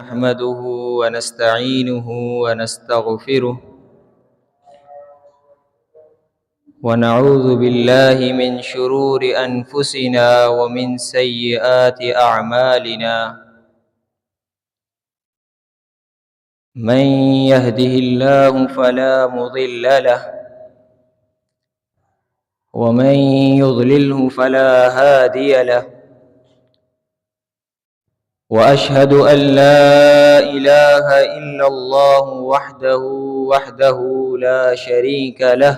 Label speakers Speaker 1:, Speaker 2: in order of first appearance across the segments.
Speaker 1: نحمده ونستعينه ونستغفره ونعوذ بالله من شرور أنفسنا ومن سيئات أعمالنا من يهده الله فلا مضل له ومن يضلله فلا هادي له وأشهد أن لا إله إلا الله وحده لا شريك له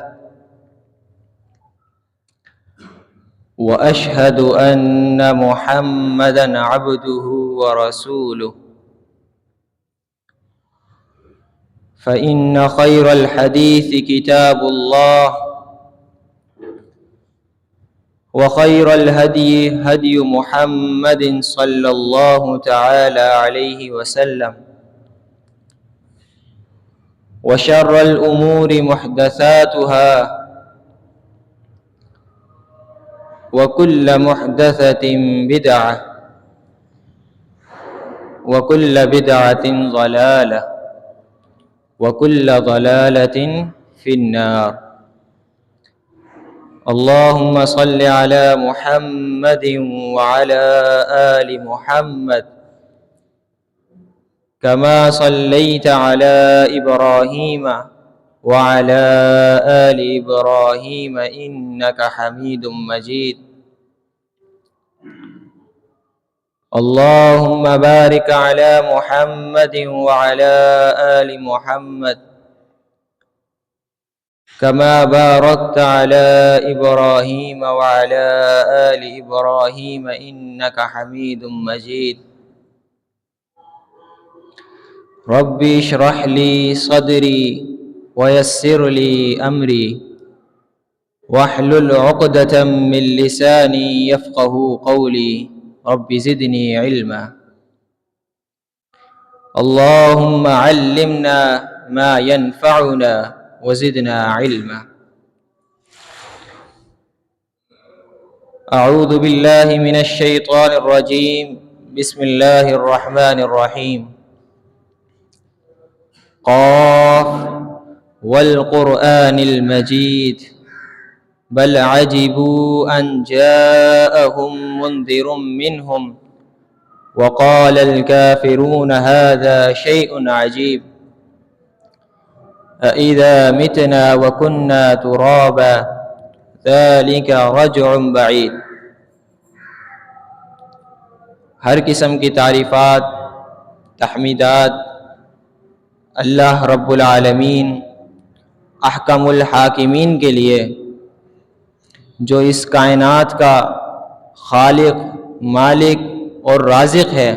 Speaker 1: وأشهد أن محمدًا عبده ورسوله فإن خير الحديث كتاب الله وخير الهدي هدي محمد صلى الله تعالى عليه وسلم وشر الأمور محدثاتها وكل محدثة بدعة وكل بدعة ضلالة وكل ضلالة في النار اللهم صل على محمد وعلى آل محمد كما صليت على إبراهيم وعلى آل إبراهيم إنك حميد مجيد اللهم بارك على محمد وعلى آل محمد كما باركت على إبراهيم وعلى آل إبراهيم إنك حميد مجيد ربي اشرح لي صدري ويسر لي أمري واحلل عقدة من لساني يفقه قولي رب زدني علما اللهم علمنا ما ينفعنا وزدنا علما أعوذ بالله من الشيطان الرجيم بسم الله الرحمن الرحيم قاف والقرآن المجيد بل عجبوا أن جاءهم منذر منهم وقال الكافرون هذا شيء عجيب أإذا متنا وكنا ترابا ذلك رجع بعيد۔ ہر قسم کی تعریفات تحمیدات اللہ رب العالمین احکم الحاکمین کے لیے جو اس کائنات کا خالق مالک اور رازق ہے،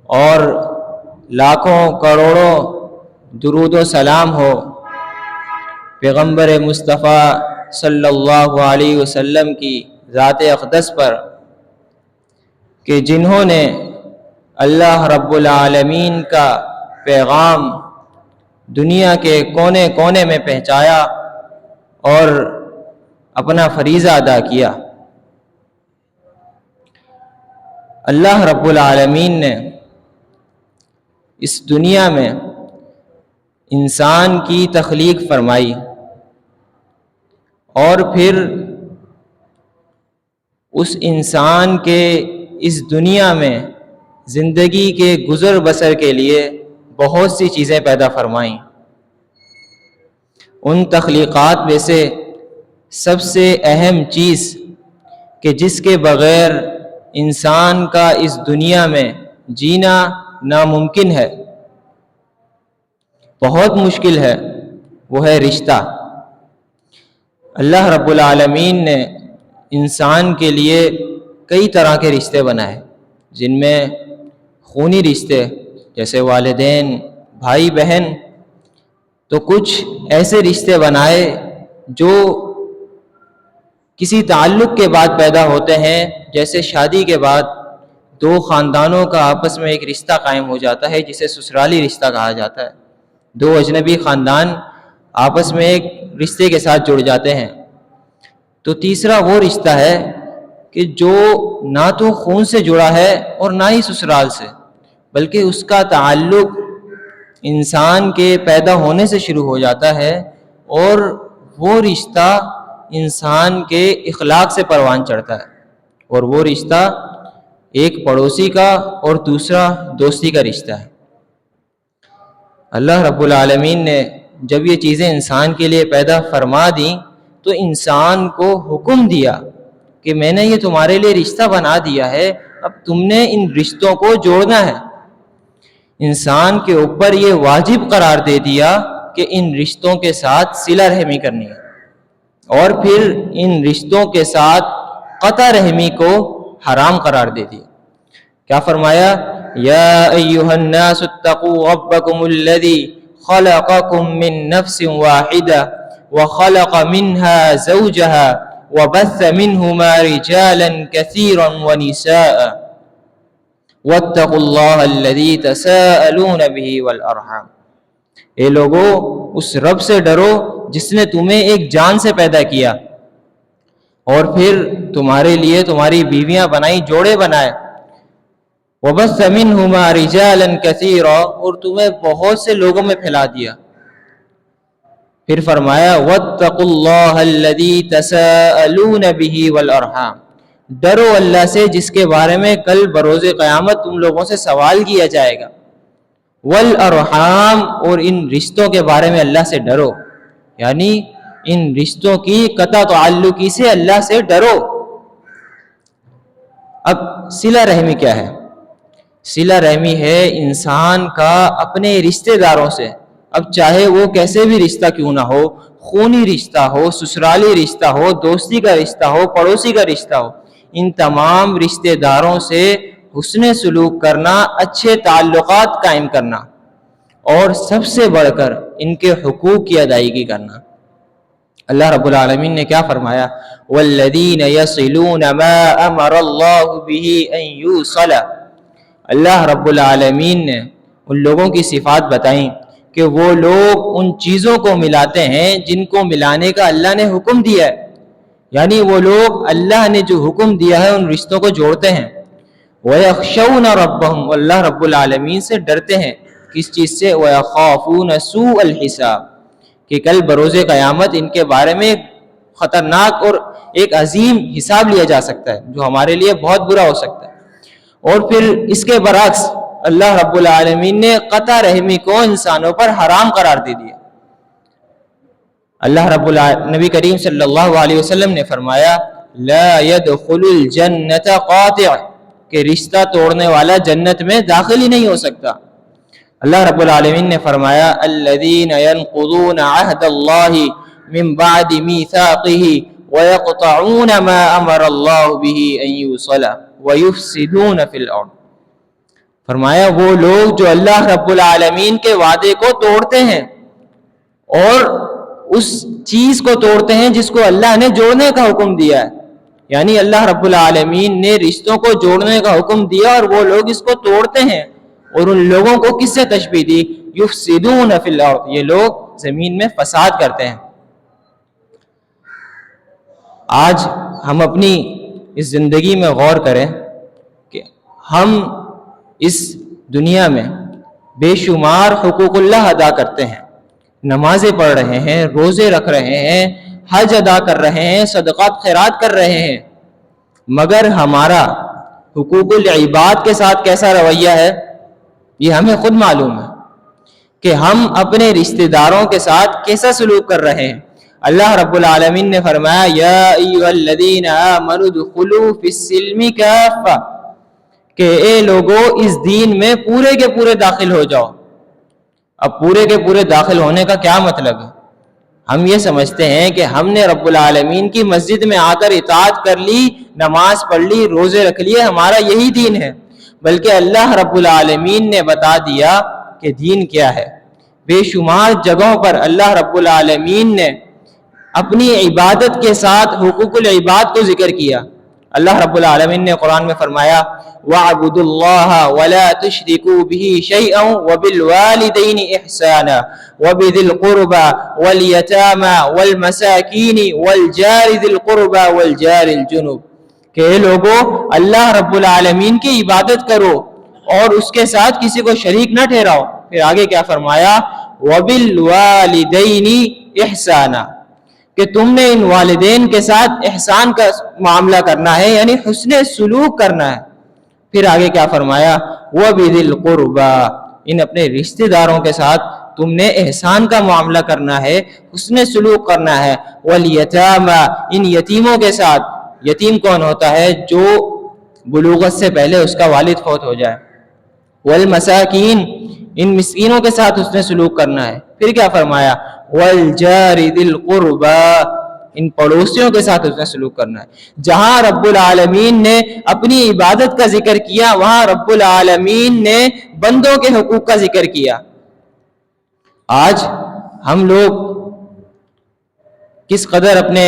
Speaker 1: اور لاکھوں کروڑوں درود و سلام ہو پیغمبر مصطفیٰ صلی اللہ علیہ وسلم کی ذات اقدس پر کہ جنہوں نے اللہ رب العالمین کا پیغام دنیا کے کونے کونے میں پہنچایا اور اپنا فریضہ ادا کیا۔ اللہ رب العالمین نے اس دنیا میں انسان کی تخلیق فرمائی اور پھر اس انسان کے اس دنیا میں زندگی کے گزر بسر کے لیے بہت سی چیزیں پیدا فرمائیں۔ ان تخلیقات میں سے سب سے اہم چیز کہ جس کے بغیر انسان کا اس دنیا میں جینا ناممکن ہے، بہت مشکل ہے، وہ ہے رشتہ۔ اللہ رب العالمین نے انسان کے لیے کئی طرح کے رشتے بنائے، جن میں خونی رشتے جیسے والدین، بھائی بہن، تو کچھ ایسے رشتے بنائے جو کسی تعلق کے بعد پیدا ہوتے ہیں، جیسے شادی کے بعد دو خاندانوں کا آپس میں ایک رشتہ قائم ہو جاتا ہے جسے سسرالی رشتہ کہا جاتا ہے۔ دو اجنبی خاندان آپس میں ایک رشتے کے ساتھ جڑ جاتے ہیں۔ تو تیسرا وہ رشتہ ہے کہ جو نہ تو خون سے جڑا ہے اور نہ ہی سسرال سے، بلکہ اس کا تعلق انسان کے پیدا ہونے سے شروع ہو جاتا ہے، اور وہ رشتہ انسان کے اخلاق سے پروان چڑھتا ہے، اور وہ رشتہ ایک پڑوسی کا اور دوسرا دوستی کا رشتہ ہے۔ اللہ رب العالمین نے جب یہ چیزیں انسان کے لیے پیدا فرما دیں تو انسان کو حکم دیا کہ میں نے یہ تمہارے لیے رشتہ بنا دیا ہے، اب تم نے ان رشتوں کو جوڑنا ہے۔ انسان کے اوپر یہ واجب قرار دے دیا کہ ان رشتوں کے ساتھ صلہ رحمی کرنی ہے، اور پھر ان رشتوں کے ساتھ قطع رحمی کو حرام قرار دے دیا۔ کیا فرمایا؟ یا ایھا الناس اتقوا ربکم الذی خلقکم من نفس واحدہ وخلق منها زوجها وبث منهما رجالا كثيرا ونساء واتقوا الله الذي تساءلون به والارحام۔ اے لوگو، اس رب سے ڈرو جس نے تمہیں ایک جان سے پیدا کیا اور پھر تمہارے لیے تمہاری بیویاں بنائی، جوڑے بنائے۔ وبث منهما رجالا كثيرا، اور تمہیں بہت سے لوگوں میں پھیلا دیا۔ پھر فرمایا واتقوا اللہ الذی تساءلون به والارحام، ڈرو اللہ سے جس کے بارے میں کل بروز قیامت تم لوگوں سے سوال کیا جائے گا۔ والارحام، اور ان رشتوں کے بارے میں اللہ سے ڈرو، یعنی ان رشتوں کی قطع تعلقی سے اللہ سے ڈرو۔ اب صلہ رحمی کیا ہے؟ صلہ رحمی ہے انسان کا اپنے رشتہ داروں سے، اب چاہے وہ کیسے بھی رشتہ کیوں نہ ہو، خونی رشتہ ہو، سسرالی رشتہ ہو، دوستی کا رشتہ ہو، پڑوسی کا رشتہ ہو، ان تمام رشتہ داروں سے حسن سلوک کرنا، اچھے تعلقات قائم کرنا، اور سب سے بڑھ کر ان کے حقوق کی ادائیگی کرنا۔ اللہ رب العالمین نے کیا فرمایا؟ والذین یصلون ما امر اللہ به ان یوصل۔ اللہ رب العالمین نے ان لوگوں کی صفات بتائیں کہ وہ لوگ ان چیزوں کو ملاتے ہیں جن کو ملانے کا اللہ نے حکم دیا ہے، یعنی وہ لوگ اللہ نے جو حکم دیا ہے ان رشتوں کو جوڑتے ہیں۔ وَيَخْشَوْنَ رَبَّهُمْ، اللہ رب العالمین سے ڈرتے ہیں، کس چیز سے؟ وَيَخَافُونَ سُوءَ الْحِسَابِ، کہ کل بروز قیامت ان کے بارے میں خطرناک اور ایک عظیم حساب لیا جا سکتا ہے جو ہمارے لیے بہت برا ہو سکتا ہے۔ اور پھر اس کے برعکس اللہ رب العالمین نے قطع رحمی کو انسانوں پر حرام قرار دے دیا۔ اللہ رب نبی کریم صلی اللہ علیہ وسلم نے فرمایا لا يدخل الجنت قاطع، کہ رشتہ توڑنے والا جنت میں داخل ہی نہیں ہو سکتا۔ اللہ رب العالمین نے فرمایا الذین ينقضون عہد اللہ من بعد میثاقہ ويقطعون ما امر اللہ به ان یوصل ويفسدون فی الارض۔ فرمایا وہ لوگ جو اللہ رب العالمین کے وعدے کو توڑتے ہیں اور اس چیز کو توڑتے ہیں جس کو اللہ نے جوڑنے کا حکم دیا ہے، یعنی اللہ رب العالمین نے رشتوں کو جوڑنے کا حکم دیا اور وہ لوگ اس کو توڑتے ہیں، اور ان لوگوں کو کس سے تشبیہ دی؟ یفسدون فی الارض، یہ لوگ زمین میں فساد کرتے ہیں۔ آج ہم اپنی اس زندگی میں غور کریں کہ ہم اس دنیا میں بے شمار حقوق اللہ ادا کرتے ہیں، نمازیں پڑھ رہے ہیں، روزے رکھ رہے ہیں، حج ادا کر رہے ہیں، صدقات خیرات کر رہے ہیں، مگر ہمارا حقوق العباد کے ساتھ کیسا رویہ ہے یہ ہمیں خود معلوم ہے کہ ہم اپنے رشتہ داروں کے ساتھ کیسا سلوک کر رہے ہیں۔ اللہ رب العالمین نے فرمایا یا ایھا الذین آمنوا ادخلوا فی السلم کافۃ، کہ اے لوگو اس دین میں پورے کے پورے داخل ہو جاؤ۔ اب پورے کے پورے داخل ہونے کا کیا مطلب ہے؟ ہم یہ سمجھتے ہیں کہ ہم نے رب العالمین کی مسجد میں آ کر اطاعت کر لی، نماز پڑھ لی، روزے رکھ لیے، ہمارا یہی دین ہے، بلکہ اللہ رب العالمین نے بتا دیا کہ دین کیا ہے۔ بے شمار جگہوں پر اللہ رب العالمین نے اپنی عبادت کے ساتھ حقوق العباد کو ذکر کیا۔ اللہ رب العالمین نے قرآن میں فرمایا وَاعْبُدُوا اللَّهَ وَلَا تُشْرِكُوا بِهِ شَيْئًا وَبِالْوَالِدَيْنِ إِحْسَانًا وَبِذِي الْقُرْبَى وَالْيَتَامَى وَالْمَسَاكِينِ وَالْجَارِ ذِي الْقُرْبَى وَالْجَارِ الْجُنُبِ، کہ اے لوگو اللہ رب العالمین کی عبادت کرو اور اس کے ساتھ کسی کو شریک نہ ٹھہراؤ۔ پھر آگے کیا فرمایا؟ وَبِالْوَالِدَيْنِ إِحْسَانًا، کہ تم نے ان والدین کے ساتھ احسان کا معاملہ کرنا ہے، یعنی حسن سلوک کرنا ہے۔ پھر آگے کیا فرمایا؟ وَبِذِي الْقُرْبَى، ان اپنے رشتہ داروں کے ساتھ تم نے احسان کا معاملہ کرنا ہے، حسن سلوک کرنا ہے۔ وَالْيَتَامَى، ان یتیموں کے ساتھ، یتیم کون ہوتا ہے؟ جو بلوغت سے پہلے اس کا والد فوت ہو جائے۔ وَالْمَسَاكِينَ، ان مسکینوں کے ساتھ حسن سلوک کرنا ہے۔ پھر کیا فرمایا؟ وَالْجَارِ ذِي الْقُرْبَى، ان پڑوسیوں کے ساتھ حسن سلوک کرنا ہے۔ جہاں رب العالمین نے اپنی عبادت کا ذکر کیا، وہاں رب العالمین نے بندوں کے حقوق کا ذکر کیا۔ آج ہم لوگ کس قدر اپنے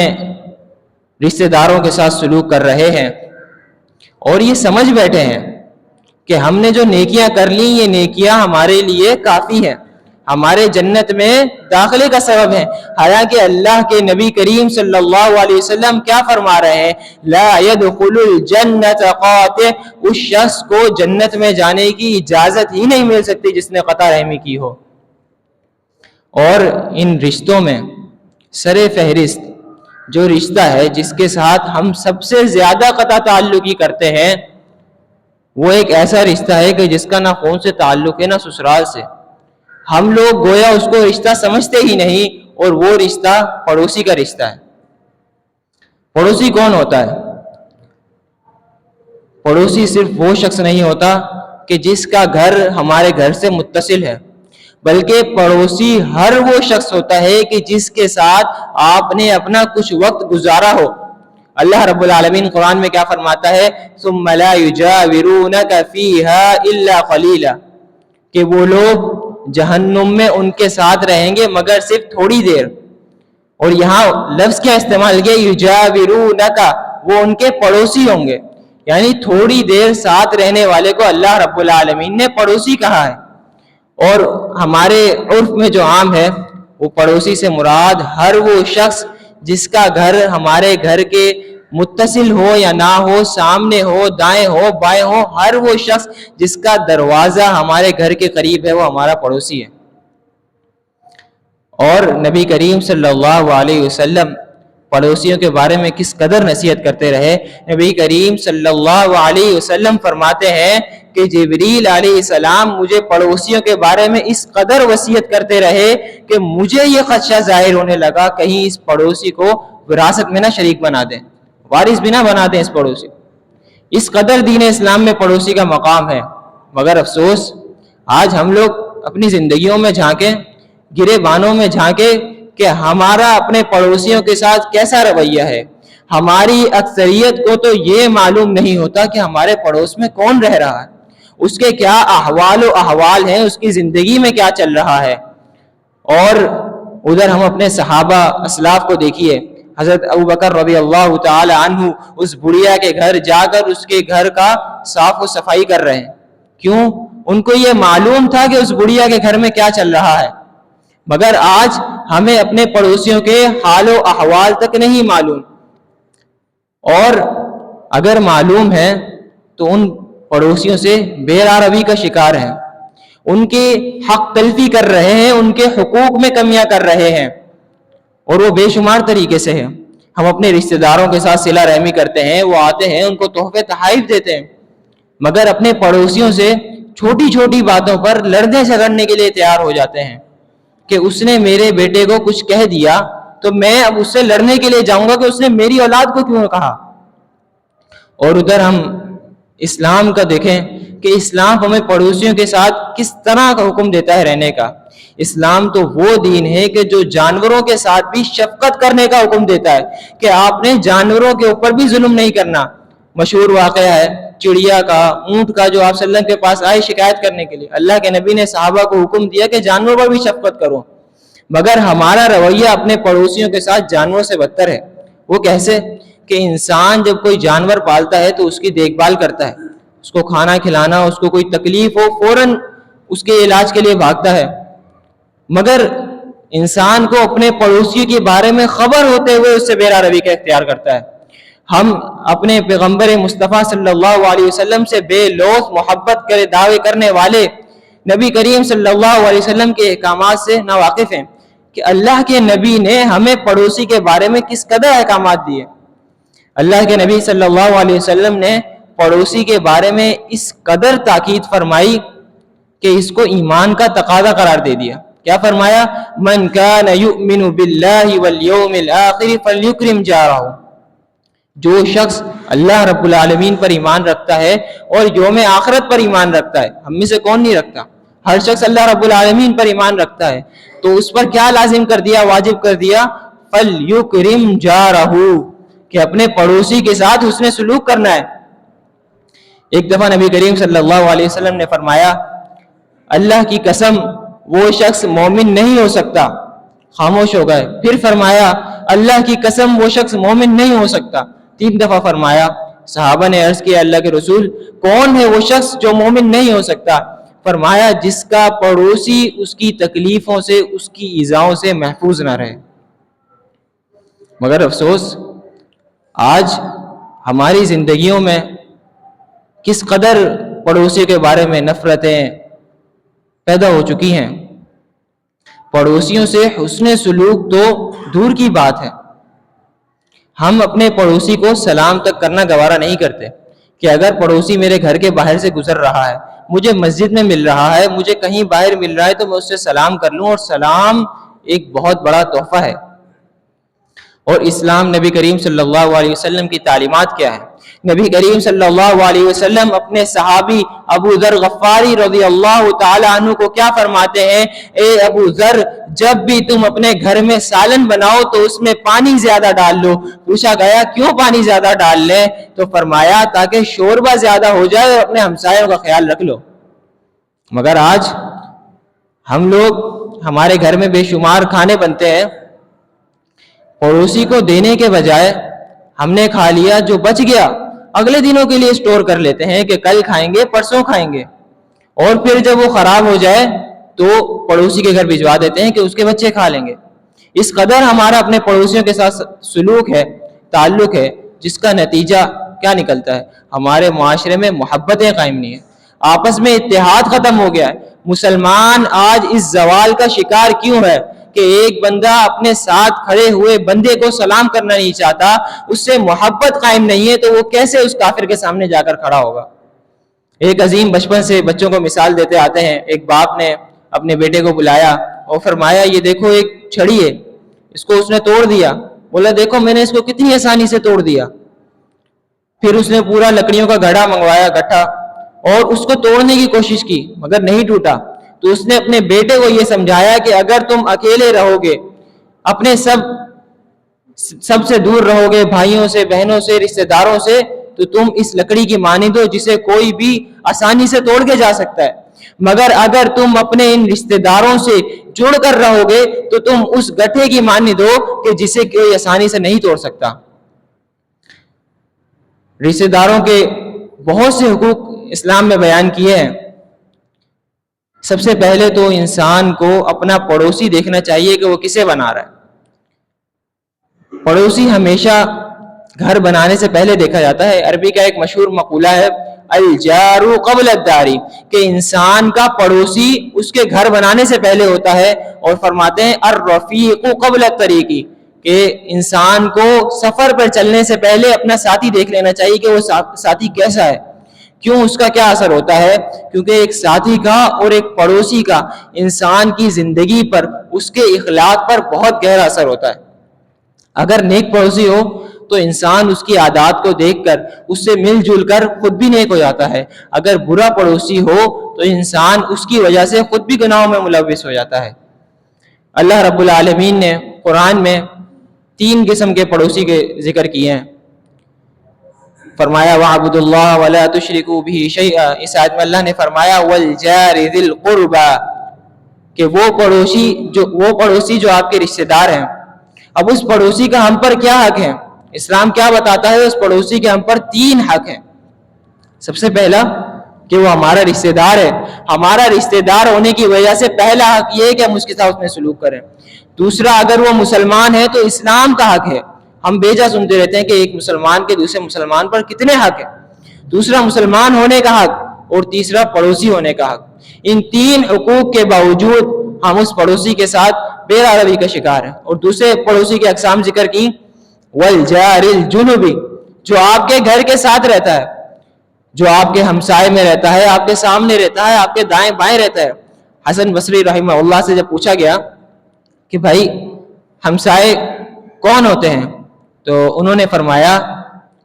Speaker 1: رشتہ داروں کے ساتھ سلوک کر رہے ہیں، اور یہ سمجھ بیٹھے ہیں کہ ہم نے جو نیکیاں کر لی یہ نیکیاں ہمارے لیے کافی ہیں، ہمارے جنت میں داخلے کا سبب ہے۔ حالانکہ اللہ کے نبی کریم صلی اللہ علیہ وسلم کیا فرما رہے ہیں؟ لا يدخل الجنت قاطع، اس شخص کو جنت میں جانے کی اجازت ہی نہیں مل سکتی جس نے قطع رحمی کی ہو۔ اور ان رشتوں میں سر فہرست جو رشتہ ہے جس کے ساتھ ہم سب سے زیادہ قطع تعلقی کرتے ہیں، وہ ایک ایسا رشتہ ہے کہ جس کا نہ خون سے تعلق ہے نہ سسرال سے۔ ہم لوگ گویا اس کو رشتہ سمجھتے ہی نہیں، اور وہ رشتہ پڑوسی کا رشتہ ہے۔ پڑوسی کون ہوتا ہے؟ پڑوسی صرف وہ شخص نہیں ہوتا کہ جس کا گھر ہمارے گھر سے متصل ہے، بلکہ پڑوسی ہر وہ شخص ہوتا ہے کہ جس کے ساتھ آپ نے اپنا کچھ وقت گزارا ہو۔ اللہ رب العالمین قرآن میں کیا فرماتا ہے؟ ثم لا يجاورونك فيها الا قليلا، کہ وہ لوگ جہنم میں ان کے ساتھ رہیں گے مگر صرف تھوڑی دیر۔ اور یہاں لفظ کیا استعمال کیا؟ یجاورونک، وہ ان کے پڑوسی ہوں گے، یعنی تھوڑی دیر ساتھ رہنے والے کو اللہ رب العالمین نے پڑوسی کہا ہے۔ اور ہمارے عرف میں جو عام ہے، وہ پڑوسی سے مراد ہر وہ شخص جس کا گھر ہمارے گھر کے متصل ہو یا نہ ہو، سامنے ہو، دائیں ہو، بائیں ہو، ہر وہ شخص جس کا دروازہ ہمارے گھر کے قریب ہے وہ ہمارا پڑوسی ہے۔ اور نبی کریم صلی اللہ علیہ وسلم پڑوسیوں کے بارے میں کس قدر نصیحت کرتے رہے۔ نبی کریم صلی اللہ علیہ وسلم فرماتے ہیں کہ جبریل علیہ السلام مجھے پڑوسیوں کے بارے میں اس قدر وصیت کرتے رہے کہ مجھے یہ خدشہ ظاہر ہونے لگا کہیں اس پڑوسی کو وراثت میں نہ شریک بنا دیں، وارث بھی نہ بنا دیں اس پڑوسی۔ اس قدر دین اسلام میں پڑوسی کا مقام ہے۔ مگر افسوس آج ہم لوگ اپنی زندگیوں میں جھانکیں، گرے بانوں میں جھانکیں کہ ہمارا اپنے پڑوسیوں کے ساتھ کیسا رویہ ہے۔ ہماری اکثریت کو تو یہ معلوم نہیں ہوتا کہ ہمارے پڑوس میں کون رہ رہا ہے، اس کے کیا احوال و احوال ہیں، اس کی زندگی میں کیا چل رہا ہے۔ اور ادھر ہم اپنے صحابہ اسلاف کو دیکھیے، حضرت ابوبکر رضی اللہ تعالی عنہ اس بڑھیا کے گھر جا کر اس کے گھر کا صاف و صفائی کر رہے ہیں۔ کیوں؟ ان کو یہ معلوم تھا کہ اس بڑھیا کے گھر میں کیا چل رہا ہے۔ مگر آج ہمیں اپنے پڑوسیوں کے حال و احوال تک نہیں معلوم، اور اگر معلوم ہے تو ان پڑوسیوں سے بے روی کا شکار ہیں، ان کے حق تلفی کر رہے ہیں، ان کے حقوق میں کمیاں کر رہے ہیں، اور وہ بے شمار طریقے سے ہیں۔ ہم اپنے رشتہ داروں کے ساتھ صلہ رحمی کرتے ہیں، وہ آتے ہیں، ان کو تحفے تحائف دیتے ہیں، مگر اپنے پڑوسیوں سے چھوٹی چھوٹی باتوں پر لڑنے جھگڑنے کے لیے تیار ہو جاتے ہیں کہ اس نے میرے بیٹے کو کچھ کہہ دیا تو میں اب اس سے لڑنے کے لیے جاؤں گا کہ اس نے میری اولاد کو کیوں کہا۔ اور ادھر ہم اسلام کا دیکھیں کہ اسلام ہمیں پڑوسیوں کے ساتھ کس طرح کا حکم دیتا ہے رہنے کا۔ اسلام تو وہ دین ہے کہ جو جانوروں کے ساتھ بھی شفقت کرنے کا حکم دیتا ہے کہ آپ نے جانوروں کے اوپر بھی ظلم نہیں کرنا۔ مشہور واقعہ ہے چڑیا کا، اونٹ کا، جو آپ صلی اللہ علیہ وسلم کے پاس آئے شکایت کرنے کے لیے۔ اللہ کے نبی نے صحابہ کو حکم دیا کہ جانوروں پر بھی شفقت کرو، مگر ہمارا رویہ اپنے پڑوسیوں کے ساتھ جانوروں سے بدتر ہے۔ وہ کیسے؟ کہ انسان جب کوئی جانور پالتا ہے تو اس کی دیکھ بھال کرتا ہے، اس کو کھانا کھلانا، اس کو کوئی تکلیف ہو فوراً اس کے علاج کے لیے بھاگتا ہے، مگر انسان کو اپنے پڑوسی کے بارے میں خبر ہوتے ہوئے اس سے بے روی کا اختیار کرتا ہے۔ ہم اپنے پیغمبر مصطفیٰ صلی اللہ علیہ وسلم سے بے لوث محبت کرے دعوے کرنے والے نبی کریم صلی اللہ علیہ وسلم کے احکامات سے ناواقف ہیں کہ اللہ کے نبی نے ہمیں پڑوسی کے بارے میں کس قدر احکامات دیے۔ اللہ کے نبی صلی اللہ علیہ وسلم نے پڑوسی کے بارے میں اس قدر تاکید فرمائی کہ اس کو ایمان کا تقاضا قرار دے دیا۔ کیا فرمایا؟ من کان یؤمن باللہ والیوم الآخر فلیکرم جارہ، جو شخص اللہ رب العالمین پر ایمان رکھتا ہے اور یوم آخرت پر ایمان رکھتا ہے، ہم میں سے کون نہیں رکھتا؟ ہر شخص اللہ رب العالمین پر ایمان رکھتا ہے، تو اس پر کیا لازم کر دیا، واجب کر دیا؟ فلیکرم جارہ، کہ اپنے پڑوسی کے ساتھ حسن سلوک کرنا ہے۔ ایک دفعہ نبی کریم صلی اللہ علیہ وسلم نے فرمایا، اللہ کی قسم وہ شخص مومن نہیں ہو سکتا، خاموش ہو گئے۔ پھر فرمایا، اللہ کی قسم وہ شخص مومن نہیں ہو سکتا۔ 3 دفعہ فرمایا۔ صحابہ نے عرض کیا، اللہ کے رسول کون ہے وہ شخص جو مومن نہیں ہو سکتا؟ فرمایا، جس کا پڑوسی اس کی تکلیفوں سے، اس کی ایذاؤں سے محفوظ نہ رہے۔ مگر افسوس، آج ہماری زندگیوں میں کس قدر پڑوسی کے بارے میں نفرتیں پیدا ہو چکی ہیں۔ پڑوسیوں سے حسن سلوک تو دور کی بات ہے، ہم اپنے پڑوسی کو سلام تک کرنا گوارا نہیں کرتے کہ اگر پڑوسی میرے گھر کے باہر سے گزر رہا ہے، مجھے مسجد میں مل رہا ہے، مجھے کہیں باہر مل رہا ہے، تو میں اس سے سلام کر لوں، اور سلام ایک بہت بڑا تحفہ ہے۔ اور اسلام نبی کریم صلی اللہ علیہ وسلم کی تعلیمات کیا ہے؟ نبی کریم صلی اللہ علیہ وسلم اپنے صحابی ابو ذر غفاری رضی اللہ تعالی عنہ کو کیا فرماتے ہیں؟ اے ابو ذر، جب بھی تم اپنے گھر میں سالن بناؤ تو اس میں پانی زیادہ ڈال لو۔ پوچھا گیا کیوں پانی زیادہ ڈال لیں؟ تو فرمایا تاکہ شوربہ زیادہ ہو جائے اور اپنے ہمسایوں کا خیال رکھ لو۔ مگر آج ہم لوگ، ہمارے گھر میں بے شمار کھانے بنتے ہیں، پڑوسی کو دینے کے بجائے ہم نے کھا لیا، جو بچ گیا اگلے دنوں کے لیے اسٹور کر لیتے ہیں کہ کل کھائیں گے، پرسوں کھائیں گے، اور پھر جب وہ خراب ہو جائے تو پڑوسی کے گھر بھجوا دیتے ہیں کہ اس کے بچے کھا لیں گے۔ اس قدر ہمارا اپنے پڑوسیوں کے ساتھ سلوک ہے، تعلق ہے، جس کا نتیجہ کیا نکلتا ہے؟ ہمارے معاشرے میں محبتیں قائم نہیں ہیں، آپس میں اتحاد ختم ہو گیا ہے۔ مسلمان آج اس زوال کا شکار کیوں ہے کہ ایک بندہ اپنے ساتھ کھڑے ہوئے بندے کو سلام کرنا نہیں چاہتا، اس سے محبت قائم نہیں ہے، تو وہ کیسے اس کافر کے سامنے جا کر کھڑا ہوگا؟ ایک عظیم بچپن سے بچوں کو مثال دیتے آتے ہیں۔ ایک باپ نے اپنے بیٹے کو بلایا اور فرمایا، یہ دیکھو ایک چھڑی ہے، اس کو اس نے توڑ دیا۔ بولا دیکھو میں نے اس کو کتنی آسانی سے توڑ دیا۔ پھر اس نے پورا لکڑیوں کا گھڑا منگوایا، گٹھا، اور اس کو توڑنے کی کوشش کی، مگر نہیں ٹوٹا۔ تو اس نے اپنے بیٹے کو یہ سمجھایا کہ اگر تم اکیلے رہو گے، اپنے سب سے دور رہو گے، بھائیوں سے، بہنوں سے، رشتہ داروں سے، تو تم اس لکڑی کی مانند ہو جسے کوئی بھی آسانی سے توڑ کے جا سکتا ہے، مگر اگر تم اپنے ان رشتہ داروں سے جڑ کر رہو گے تو تم اس گٹھے کی مانند ہو کہ جسے کوئی آسانی سے نہیں توڑ سکتا۔ رشتہ داروں کے بہت سے حقوق اسلام میں بیان کیے ہیں۔ سب سے پہلے تو انسان کو اپنا پڑوسی دیکھنا چاہیے کہ وہ کسے بنا رہا ہے۔ پڑوسی ہمیشہ گھر بنانے سے پہلے دیکھا جاتا ہے۔ عربی کا ایک مشہور مقولہ ہے، الجار قبل الداری، کہ انسان کا پڑوسی اس کے گھر بنانے سے پہلے ہوتا ہے، اور فرماتے ہیں الرفیق قبل الطریق، کہ انسان کو سفر پر چلنے سے پہلے اپنا ساتھی دیکھ لینا چاہیے کہ وہ ساتھی کیسا ہے، کیوں، اس کا کیا اثر ہوتا ہے، کیونکہ ایک ساتھی کا اور ایک پڑوسی کا انسان کی زندگی پر، اس کے اخلاق پر بہت گہرا اثر ہوتا ہے۔ اگر نیک پڑوسی ہو تو انسان اس کی عادات کو دیکھ کر اس سے مل جل کر خود بھی نیک ہو جاتا ہے، اگر برا پڑوسی ہو تو انسان اس کی وجہ سے خود بھی گناہوں میں ملوث ہو جاتا ہے۔ اللہ رب العالمین نے قرآن میں 3 قسم کے پڑوسی کے ذکر کیے ہیں۔ فرمایا وَاعْبُدُوا اللَّهَ وَلَا تُشْرِكُوا بِهِ شَيْئًا، اس آیت میں اللہ نے فرمایا وَالْجَارِ ذِي الْقُرْبَى، کہ وہ پڑوسی جو آپ کے رشتہ دار ہیں۔ اب اس پڑوسی کا ہم پر کیا حق ہے؟ اسلام کیا بتاتا ہے؟ اس پڑوسی کے ہم پر 3 حق ہیں۔ سب سے پہلا کہ وہ ہمارا رشتہ دار ہے، ہمارا رشتہ دار ہونے کی وجہ سے پہلا حق یہ ہے کہ ہم اس کے ساتھ اس میں سلوک کریں۔ دوسرا، اگر وہ مسلمان ہے تو اسلام کا حق ہے، ہم بیجا سنتے رہتے ہیں کہ ایک مسلمان کے دوسرے مسلمان پر کتنے حق ہیں، دوسرا مسلمان ہونے کا حق اور تیسرا پڑوسی ہونے کا حق۔ ان تین حقوق کے باوجود ہم اس پڑوسی کے ساتھ بے روی کا شکار ہیں۔ اور دوسرے پڑوسی کی اقسام ذکر کی، والجار الجنبی، جو آپ کے گھر کے ساتھ رہتا ہے، جو آپ کے ہمسائے میں رہتا ہے، آپ کے سامنے رہتا ہے، آپ کے دائیں بائیں رہتا ہے۔ حسن بصری رحمہ اللہ سے جب پوچھا گیا کہ بھائی ہمسائے کون ہوتے ہیں، تو انہوں نے فرمایا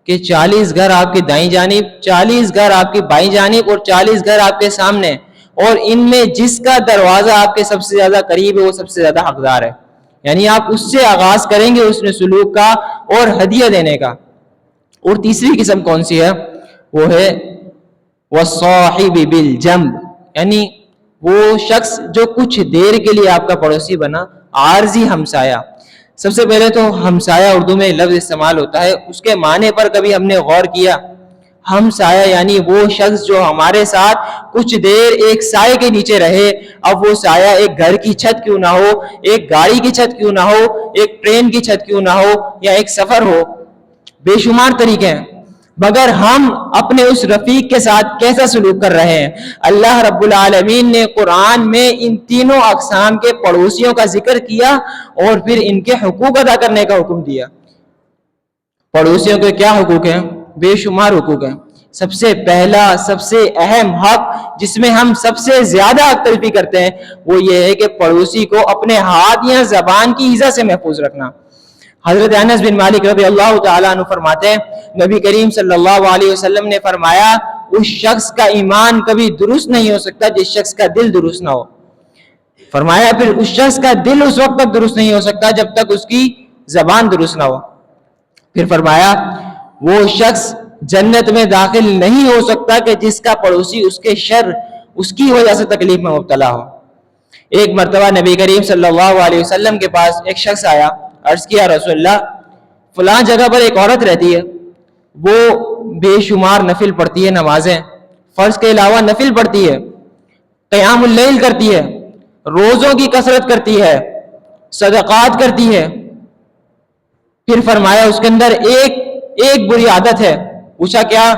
Speaker 1: کہ 40 گھر آپ کی دائیں جانب، 40 گھر آپ کی بائیں جانب اور 40 گھر آپ کے سامنے، اور ان میں جس کا دروازہ آپ کے سب سے زیادہ قریب ہے وہ سب سے زیادہ حقدار ہے۔ یعنی آپ اس سے آغاز کریں گے اس نے سلوک کا اور ہدیہ دینے کا۔ اور تیسری قسم کون سی ہے؟ وہ ہے والصاحب بالجنب، یعنی وہ شخص جو کچھ دیر کے لیے آپ کا پڑوسی بنا، عارضی ہمسایہ۔ سب سے پہلے تو ہمسایہ اردو میں لفظ استعمال ہوتا ہے، اس کے معنی پر کبھی ہم نے غور کیا؟ ہمسایہ یعنی وہ شخص جو ہمارے ساتھ کچھ دیر ایک سائے کے نیچے رہے، اب وہ سایہ ایک گھر کی چھت کیوں نہ ہو، ایک گاڑی کی چھت کیوں نہ ہو، ایک ٹرین کی چھت کیوں نہ ہو، یا ایک سفر ہو، بے شمار طریقے ہیں، مگر ہم اپنے اس رفیق کے ساتھ کیسا سلوک کر رہے ہیں۔ اللہ رب العالمین نے قرآن میں ان تینوں اقسام کے پڑوسیوں کا ذکر کیا اور پھر ان کے حقوق ادا کرنے کا حکم دیا۔ پڑوسیوں کے کیا حقوق ہیں؟ بے شمار حقوق ہیں۔ سب سے پہلا، سب سے اہم حق جس میں ہم سب سے زیادہ حق تلفی کرتے ہیں وہ یہ ہے کہ پڑوسی کو اپنے ہاتھ یا زبان کی ایذا سے محفوظ رکھنا۔ حضرت انس بن مالک رضی اللہ تعالیٰ عنہ فرماتے ہیں، نبی کریم صلی اللہ علیہ وسلم نے فرمایا اس شخص کا ایمان کبھی درست نہیں ہو سکتا جس شخص کا دل درست نہ ہو۔ فرمایا پھر اس شخص کا دل اس وقت تک درست نہیں ہو سکتا جب تک اس کی زبان درست نہ ہو۔ پھر فرمایا وہ شخص جنت میں داخل نہیں ہو سکتا کہ جس کا پڑوسی اس کے شر، اس کی وجہ سے تکلیف میں مبتلا ہو۔ ایک مرتبہ نبی کریم صلی اللہ علیہ وسلم کے پاس ایک شخص آیا، عرض کیا رسول اللہ فلاں جگہ پر ایک عورت رہتی ہے، وہ بے شمار نفل پڑھتی ہے، نمازیں فرض کے علاوہ نفل پڑھتی ہے، قیام اللیل کرتی ہے، روزوں کی کثرت کرتی ہے، صدقات کرتی ہے۔ پھر فرمایا اس کے اندر ایک بری عادت ہے۔ پوچھا کیا؟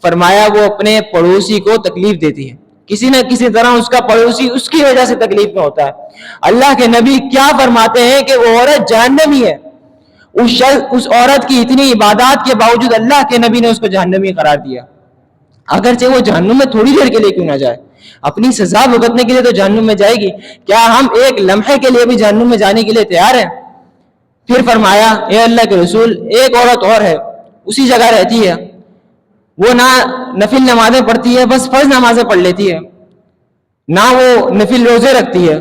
Speaker 1: فرمایا وہ اپنے پڑوسی کو تکلیف دیتی ہے، کسی نہ کسی طرح اس کا پڑوسی اس کی وجہ سے تکلیف میں ہوتا ہے۔ اللہ کے نبی کیا فرماتے ہیں کہ وہ عورت جہنمی ہے۔ اس عورت کی اتنی عبادات کے باوجود اللہ کے نبی نے اس کو جہنمی قرار دیا، اگرچہ وہ جہنم میں تھوڑی دیر کے لیے کیوں نہ جائے، اپنی سزا بھگتنے کے لیے تو جہنم میں جائے گی، کیا ہم ایک لمحے کے لیے بھی جہنم میں جانے کے لیے تیار ہیں؟ پھر فرمایا اے اللہ کے رسول ایک عورت اور ہے، اسی جگہ رہتی ہے، وہ نہ نفل نمازیں پڑھتی ہے، بس فرض نمازیں پڑھ لیتی ہے، نہ وہ نفل روزے رکھتی ہے،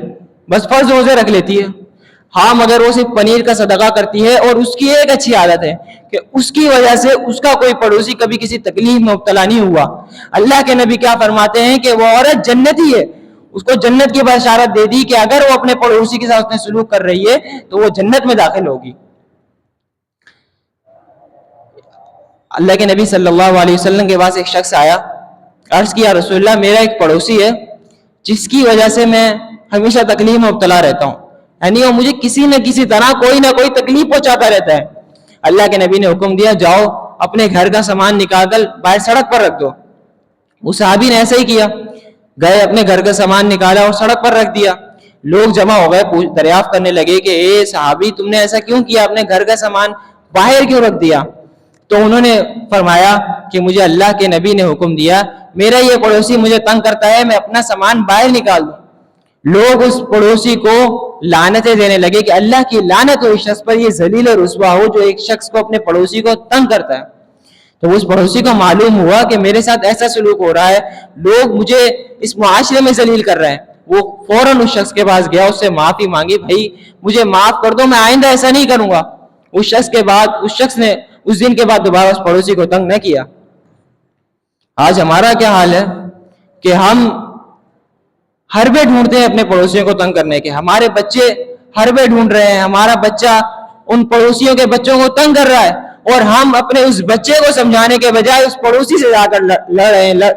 Speaker 1: بس فرض روزے رکھ لیتی ہے، ہاں مگر وہ صرف پنیر کا صدقہ کرتی ہے، اور اس کی ایک اچھی عادت ہے کہ اس کی وجہ سے اس کا کوئی پڑوسی کبھی کسی تکلیف میں مبتلا نہیں ہوا۔ اللہ کے نبی کیا فرماتے ہیں کہ وہ عورت جنتی ہے، اس کو جنت کی بشارت دے دی کہ اگر وہ اپنے پڑوسی کے ساتھ سلوک کر رہی ہے تو وہ جنت میں داخل ہوگی۔ اللہ کے نبی صلی اللہ علیہ وسلم کے پاس ایک شخص آیا، عرض کیا رسول اللہ میرا ایک پڑوسی ہے جس کی وجہ سے میں ہمیشہ تکلیف میں مبتلا رہتا ہوں، یعنی وہ مجھے کسی نہ کسی طرح کوئی نہ کوئی تکلیف پہنچاتا رہتا ہے۔ اللہ کے نبی نے حکم دیا جاؤ اپنے گھر کا سامان نکال کر باہر سڑک پر رکھ دو۔ اس صحابی نے ایسا ہی کیا، گئے اپنے گھر کا سامان نکالا اور سڑک پر رکھ دیا۔ لوگ جمع ہو گئے، دریافت کرنے لگے کہ اے صحابی تم نے ایسا کیوں کیا، اپنے گھر کا سامان باہر کیوں رکھ دیا؟ تو انہوں نے فرمایا کہ مجھے اللہ کے نبی نے حکم دیا، میرا یہ پڑوسی مجھے تنگ کرتا ہے، میں اپنا سامان باہر نکال دوں۔ لوگ اس پڑوسی کو لعنتیں دینے لگے کہ اللہ کی لعنت ہو اس شخص پر، یہ ذلیل اور رسوا ہو جو ایک شخص کو اپنے پڑوسی کو تنگ کرتا ہے۔ تو اس پڑوسی کو معلوم ہوا کہ میرے ساتھ ایسا سلوک ہو رہا ہے، لوگ مجھے اس معاشرے میں ذلیل کر رہے ہیں۔ وہ فوراً اس شخص کے پاس گیا، اس سے معافی مانگی، بھائی مجھے معاف کر دو، میں آئندہ ایسا نہیں کروں گا۔ اس شخص نے اس دن کے بعد دوبارہ اس پڑوسی کو تنگ نہ کیا۔ آج ہمارا کیا حال ہے کہ ہم حربے ڈھونڈتے ہیں اپنے پڑوسیوں کو تنگ کرنے کے، ہمارے بچے حربے ڈھونڈ رہے ہیں، ہمارا بچہ ان پڑوسیوں کے بچوں کو تنگ کر رہا ہے، اور ہم اپنے اس بچے کو سمجھانے کے بجائے اس پڑوسی سے جا کر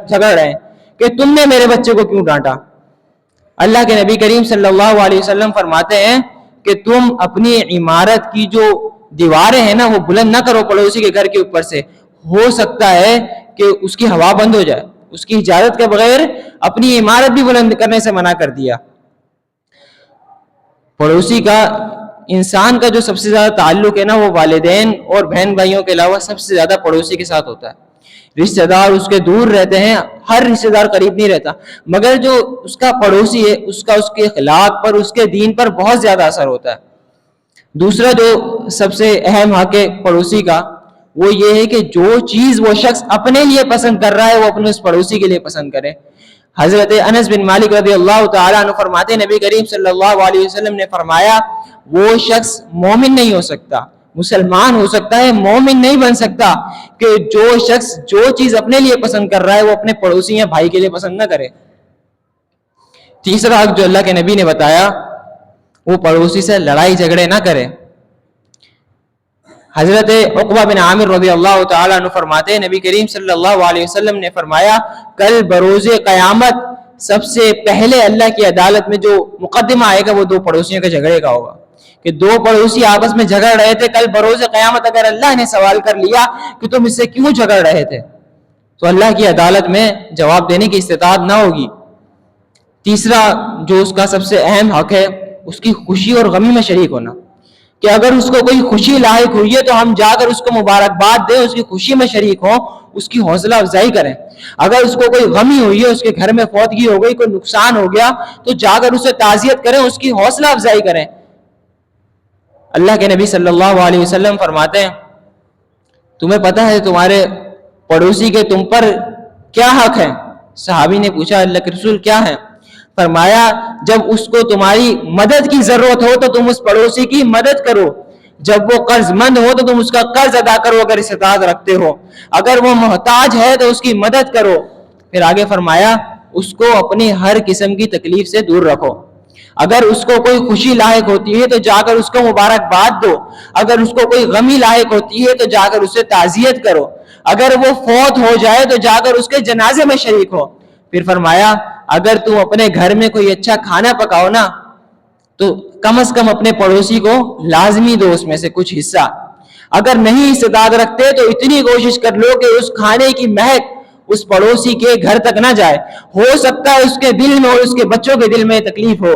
Speaker 1: جھگڑ رہے ہیں کہ تم نے میرے بچے کو کیوں ڈانٹا۔ اللہ کے نبی کریم صلی اللہ علیہ وسلم فرماتے ہیں کہ تم اپنی عمارت کی جو دیواریں ہیں نا وہ بلند نہ کرو پڑوسی کے گھر کے اوپر سے، ہو سکتا ہے کہ اس کی ہوا بند ہو جائے، اس کی اجازت کے بغیر اپنی عمارت بھی بلند کرنے سے منع کر دیا۔ پڑوسی کا، انسان کا جو سب سے زیادہ تعلق ہے نا وہ والدین اور بہن بھائیوں کے علاوہ سب سے زیادہ پڑوسی کے ساتھ ہوتا ہے۔ رشتہ دار اس کے دور رہتے ہیں، ہر رشتہ دار قریب نہیں رہتا، مگر جو اس کا پڑوسی ہے اس کا اس کے اخلاق پر، اس کے دین پر بہت زیادہ اثر ہوتا ہے۔ دوسرا جو سب سے اہم حق ہے پڑوسی کا وہ یہ ہے کہ جو چیز وہ شخص اپنے لیے پسند کر رہا ہے وہ اپنے اس پڑوسی کے لیے پسند کرے۔ حضرت انس بن مالک رضی اللہ تعالیٰ عنہ فرماتے ہیں نبی کریم صلی اللہ علیہ وسلم نے فرمایا وہ شخص مومن نہیں ہو سکتا، مسلمان ہو سکتا ہے، مومن نہیں بن سکتا کہ جو شخص جو چیز اپنے لیے پسند کر رہا ہے وہ اپنے پڑوسی یا بھائی کے لیے پسند نہ کرے۔ تیسرا حق جو اللہ کے نبی نے بتایا وہ پڑوسی سے لڑائی جھگڑے نہ کرے۔ حضرت عقبہ بن عامر رضی اللہ تعالیٰ عنہ فرماتے ہیں نبی کریم صلی اللہ علیہ وسلم نے فرمایا کل بروز قیامت سب سے پہلے اللہ کی عدالت میں جو مقدمہ آئے گا وہ دو پڑوسیوں کے جھگڑے کا ہوگا، کہ دو پڑوسی آپس میں جھگڑ رہے تھے، کل بروز قیامت اگر اللہ نے سوال کر لیا کہ تم اس سے کیوں جھگڑ رہے تھے تو اللہ کی عدالت میں جواب دینے کی استطاعت نہ ہوگی۔ تیسرا جو اس کا سب سے اہم حق ہے اس کی خوشی اور غمی میں شریک ہونا، کہ اگر اس کو کوئی خوشی لاحق ہوئی ہے تو ہم جا کر اس کو مبارکباد دیں، اس کی خوشی میں شریک ہوں، اس کی حوصلہ افزائی کریں۔ اگر اس کو کوئی غمی ہوئی ہے، اس کے گھر میں فوتگی ہو گئی، کوئی نقصان ہو گیا تو جا کر اسے تعزیت کریں، اس کی حوصلہ افزائی کریں۔ اللہ کے نبی صلی اللہ علیہ وسلم فرماتے ہیں تمہیں پتہ ہے تمہارے پڑوسی کے تم پر کیا حق ہے؟ صحابی نے پوچھا اللہ کے رسول کیا ہے؟ فرمایا جب اس کو تمہاری مدد کی ضرورت ہو تو تم اس پڑوسی کی مدد کرو، جب وہ قرض مند ہو تو تم اس کا قرض ادا کرو اگر استطاعت رکھتے ہو، اگر وہ محتاج ہے تو اس کی مدد کرو۔ پھر آگے فرمایا اس کو اپنی ہر قسم کی تکلیف سے دور رکھو، اگر اس کو کوئی خوشی لاحق ہوتی ہے تو جا کر اس کو مبارکباد دو، اگر اس کو کوئی غمی لاحق ہوتی ہے تو جا کر اسے تعزیت کرو، اگر وہ فوت ہو جائے تو جا کر اس کے جنازے میں شریک ہو۔ پھر فرمایا اگر تم اپنے گھر میں کوئی اچھا کھانا پکاؤ نا تو کم از کم اپنے پڑوسی کو لازمی دو اس میں سے کچھ حصہ، اگر نہیں استطاعت رکھتے تو اتنی کوشش کر لو کہ اس کھانے کی مہک اس پڑوسی کے گھر تک نہ جائے، ہو سکتا ہے اس کے دل میں اور اس کے بچوں کے دل میں تکلیف ہو۔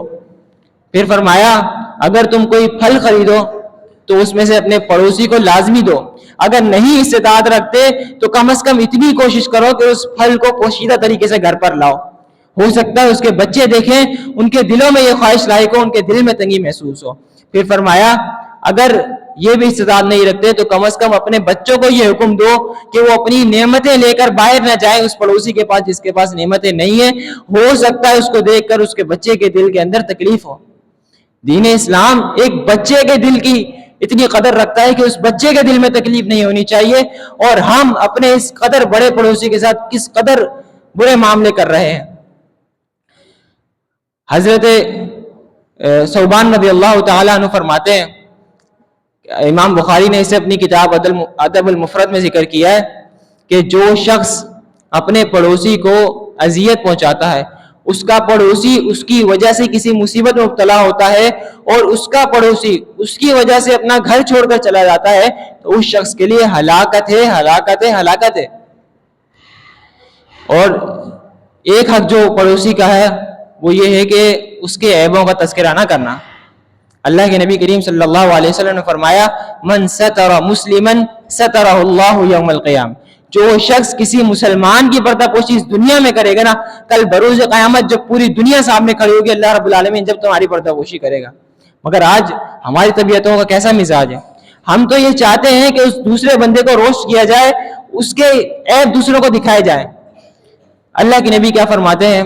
Speaker 1: پھر فرمایا اگر تم کوئی پھل خریدو تو اس میں سے اپنے پڑوسی کو لازمی دو، اگر نہیں استطاعت رکھتے تو کم از کم اتنی کوشش کرو کہ اس پھل کو پوشیدہ طریقے سے گھر پر لاؤ، ہو سکتا ہے اس کے بچے دیکھیں ان کے دلوں میں یہ خواہش لاحق ہو، ان کے دل میں تنگی محسوس ہو۔ پھر فرمایا اگر یہ بھی استطاعت نہیں رکھتے تو کم از کم اپنے بچوں کو یہ حکم دو کہ وہ اپنی نعمتیں لے کر باہر نہ جائیں اس پڑوسی کے پاس جس کے پاس نعمتیں نہیں ہیں، ہو سکتا ہے اس کو دیکھ کر اس کے بچے کے دل کے اندر تکلیف ہو۔ دین اسلام ایک بچے کے دل کی اتنی قدر رکھتا ہے کہ اس بچے کے دل میں تکلیف نہیں ہونی چاہیے، اور ہم اپنے اس قدر بڑے پڑوسی کے ساتھ کس قدر برے معاملے کر رہے ہیں۔ حضرت ثوبان رضی اللہ تعالیٰ عنہ فرماتے ہیں، امام بخاری نے اسے اپنی کتاب ادب المفرد میں ذکر کیا ہے کہ جو شخص اپنے پڑوسی کو اذیت پہنچاتا ہے، اس کا پڑوسی اس کی وجہ سے کسی مصیبت میں مبتلا ہوتا ہے اور اس کا پڑوسی اس کی وجہ سے اپنا گھر چھوڑ کر چلا جاتا ہے تو اس شخص کے لیے ہلاکت ہے، ہلاکت ہے، ہلاکت ہے۔ اور ایک حق جو پڑوسی کا ہے وہ یہ ہے کہ اس کے عیبوں کا تذکرہ نہ کرنا۔ اللہ کے نبی کریم صلی اللہ علیہ وسلم نے فرمایا من ستر مسلما سترہ اللہ یوم القیامہ، جو شخص کسی مسلمان کی پردہ پوشی اس دنیا میں کرے گا نا، کل بروز قیامت جب پوری دنیا سامنے کھڑی ہوگی اللہ رب العالمین جب تمہاری پردہ پوشی کرے گا۔ مگر آج ہماری طبیعتوں کا کیسا مزاج ہے، ہم تو یہ چاہتے ہیں کہ اس دوسرے بندے کو روسٹ کیا جائے، اس کے عیب دوسروں کو دکھائے جائیں۔ اللہ کے نبی کیا فرماتے ہیں،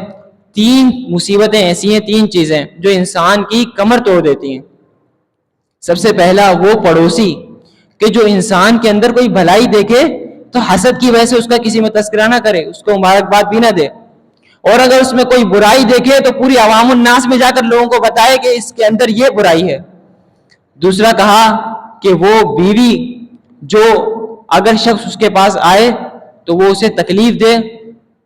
Speaker 1: تین مصیبتیں ایسی ہیں، تین چیزیں جو انسان کی کمر توڑ دیتی ہیں۔ سب سے پہلا وہ پڑوسی کہ جو انسان کے اندر کوئی بھلائی دیکھے تو حسد کی وجہ سے اس کا کسی میں تذکرہ نہ کرے، اس کو مبارکباد بھی نہ دے، اور اگر اس میں کوئی برائی دیکھے تو پوری عوام الناس میں جا کر لوگوں کو بتائے کہ اس کے اندر یہ برائی ہے۔ دوسرا کہا کہ وہ بیوی جو اگر شخص اس کے پاس آئے تو وہ اسے تکلیف دے،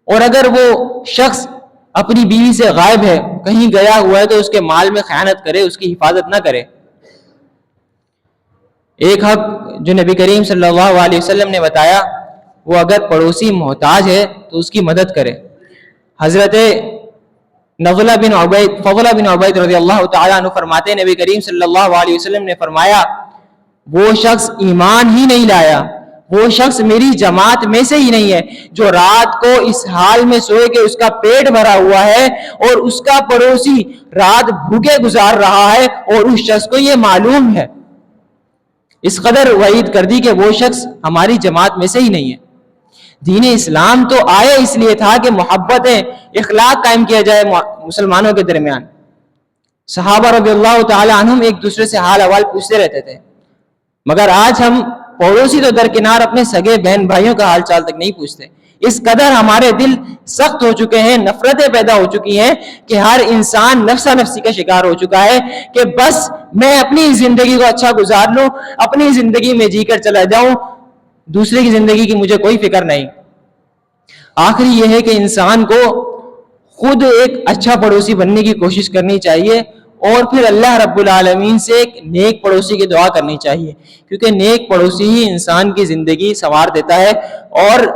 Speaker 1: اور اگر وہ شخص اپنی بیوی سے غائب ہے، کہیں گیا ہوا ہے تو اس کے مال میں خیانت کرے، اس کی حفاظت نہ کرے۔ ایک حق جو نبی کریم صلی اللہ علیہ وسلم نے بتایا، وہ اگر پڑوسی محتاج ہے تو اس کی مدد کرے۔ حضرت فضلہ بن عبید رضی اللہ تعالیٰ عنہ فرماتے ہیں، نبی کریم صلی اللہ علیہ وسلم نے فرمایا، وہ شخص ایمان ہی نہیں لایا، وہ شخص میری جماعت میں سے ہی نہیں ہے جو رات کو اس حال میں سوئے کہ اس کا پیٹ بھرا ہوا ہے اور اس کا پڑوسی رات بھوکے گزار رہا ہے اور اس شخص کو یہ معلوم ہے۔ اس قدر وعید کر دی کہ وہ شخص ہماری جماعت میں سے ہی نہیں ہے۔ دین اسلام تو آیا اس لیے تھا کہ محبتیں، اخلاق قائم کیا جائے مسلمانوں کے درمیان۔ صحابہ رضی اللہ تعالی عنہم ایک دوسرے سے حال احوال پوچھتے رہتے تھے، مگر آج ہم پڑوسی تو درکنار اپنے سگے بہن بھائیوں کا حال چال تک نہیں پوچھتے۔ اس قدر ہمارے دل سخت ہو چکے ہیں، نفرتیں پیدا ہو چکی ہیں کہ ہر انسان نفسا نفسی کا شکار ہو چکا ہے کہ بس میں اپنی زندگی کو اچھا گزار لوں، اپنی زندگی میں جی کر چلا جاؤں، دوسرے کی زندگی کی مجھے کوئی فکر نہیں۔ آخری یہ ہے کہ انسان کو خود ایک اچھا پڑوسی بننے کی کوشش کرنی چاہیے اور پھر اللہ رب العالمین سے ایک نیک پڑوسی کی دعا کرنی چاہیے، کیونکہ نیک پڑوسی ہی انسان کی زندگی سنوار دیتا ہے اور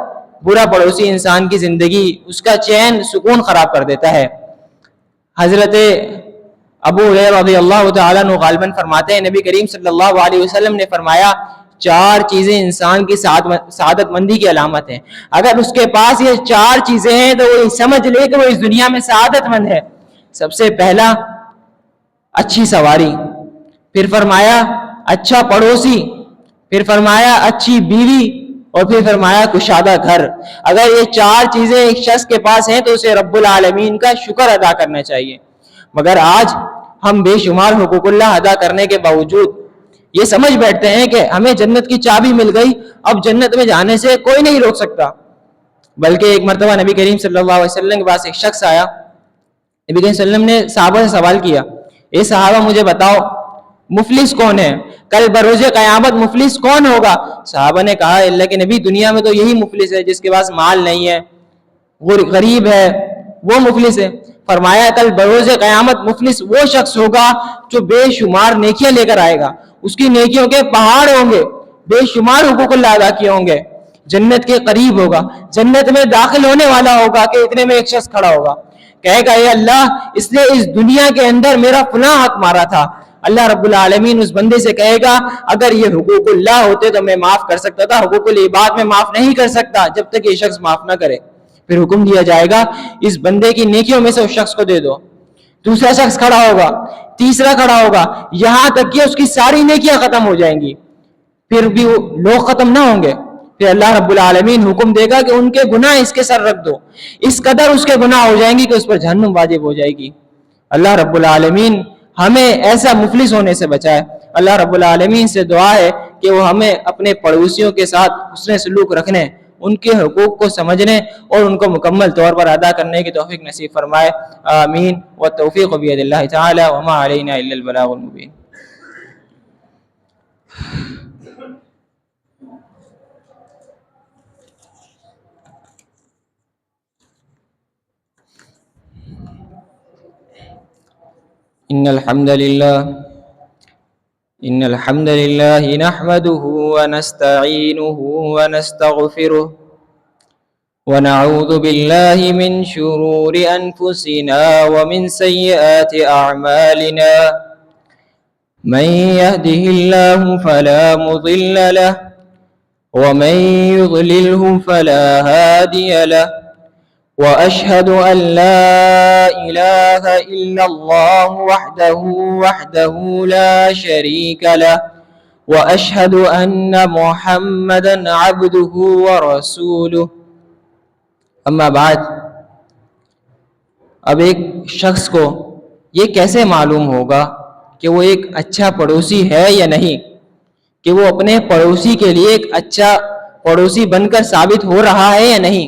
Speaker 1: برا پڑوسی انسان کی زندگی، اس کا چین سکون خراب کر دیتا ہے۔ حضرت ابو ہریرہ رضی اللہ تعالیٰ عنہ غالباً فرماتے ہیں، نبی کریم صلی اللہ علیہ وسلم نے فرمایا، 4 چیزیں انسان کی سعادت مندی کی علامت ہیں۔ اگر اس کے پاس یہ 4 چیزیں ہیں تو وہ سمجھ لے کہ وہ اس دنیا میں سعادت مند ہے۔ سب سے پہلا اچھی سواری، پھر فرمایا اچھا پڑوسی، پھر فرمایا اچھی بیوی، اور پھر فرمایا کشادہ گھر۔ اگر یہ 4 چیزیں ایک شخص کے پاس ہیں تو اسے رب العالمین کا شکر ادا کرنا چاہیے۔ مگر آج ہم بے شمار حقوق اللہ ادا کرنے کے باوجود یہ سمجھ بیٹھتے ہیں کہ ہمیں جنت کی چابی مل گئی، اب جنت میں جانے سے کوئی نہیں روک سکتا۔ بلکہ ایک مرتبہ نبی کریم صلی اللہ علیہ وسلم کے پاس ایک شخص آیا، نبی کریم صلی اللہ علیہ وسلم نے صحابہ سے سوال کیا، اے صحابہ مجھے بتاؤ مفلس کون ہے؟ کل بروز قیامت مفلس کون ہوگا؟ صحابہ نے کہا اللہ کے نبی دنیا میں تو یہی مفلس ہے جس کے پاس مال نہیں ہے، غریب ہے، وہ مفلس ہے۔ فرمایا کل بروز قیامت مفلس وہ شخص ہوگا جو بے شمار نیکیاں لے کر آئے گا، اس کی نیکیوں کے پہاڑ ہوں گے، بے شمار حقوق اللہ ادا کیے ہوں گے، جنت کے قریب ہوگا، جنت میں داخل ہونے والا ہوگا کہ اتنے میں ایک شخص کھڑا ہوگا، کہے گا اے اللہ اس نے اس دنیا کے اندر میرا فلاں حق مارا تھا۔ اللہ رب العالمین اس بندے سے کہے گا اگر یہ حقوق اللہ ہوتے تو میں معاف کر سکتا تھا، حقوق العباد میں معاف نہیں کر سکتا جب تک یہ شخص معاف نہ کرے۔ پھر حکم دیا جائے گا اس بندے کی نیکیوں میں سے اس شخص کو دے دو۔ دوسرا شخص کھڑا ہوگا، تیسرا کھڑا ہوگا، یہاں تک کہ اس کی ساری نیکیاں ختم ہو جائیں گی، پھر بھی وہ لوگ ختم نہ ہوں گے۔ پھر اللہ رب العالمین حکم دے گا کہ ان کے گناہ اس کے سر رکھ دو، اس قدر اس کے گناہ ہو جائیں گی کہ اس پر جہنم واجب ہو جائے گی۔ اللہ رب العالمین ہمیں ایسا مفلس ہونے سے بچائے۔ اللہ رب العالمین سے دعا ہے کہ وہ ہمیں اپنے پڑوسیوں کے ساتھ حسن سلوک رکھنے، ان کے حقوق کو سمجھنے اور ان کو مکمل طور پر ادا کرنے کی توفیق نصیب فرمائے، آمین۔ والتوفیق بید اللہ تعالی وما علینا الا البلاغ المبین۔ إن الحمد لله نحمده ونستعينه ونستغفره ونعوذ بالله من شرور أنفسنا ومن سيئات أعمالنا من يهده الله فلا مضل له ومن يضلله فلا هادي له وأشهد أن لا إله إلا الله وحده لا شريك له وأشهد أن محمدا عبده ورسوله اما بعد۔ اب ایک شخص کو یہ کیسے معلوم ہوگا کہ وہ ایک اچھا پڑوسی ہے یا نہیں، کہ وہ اپنے پڑوسی کے لیے ایک اچھا پڑوسی بن کر ثابت ہو رہا ہے یا نہیں؟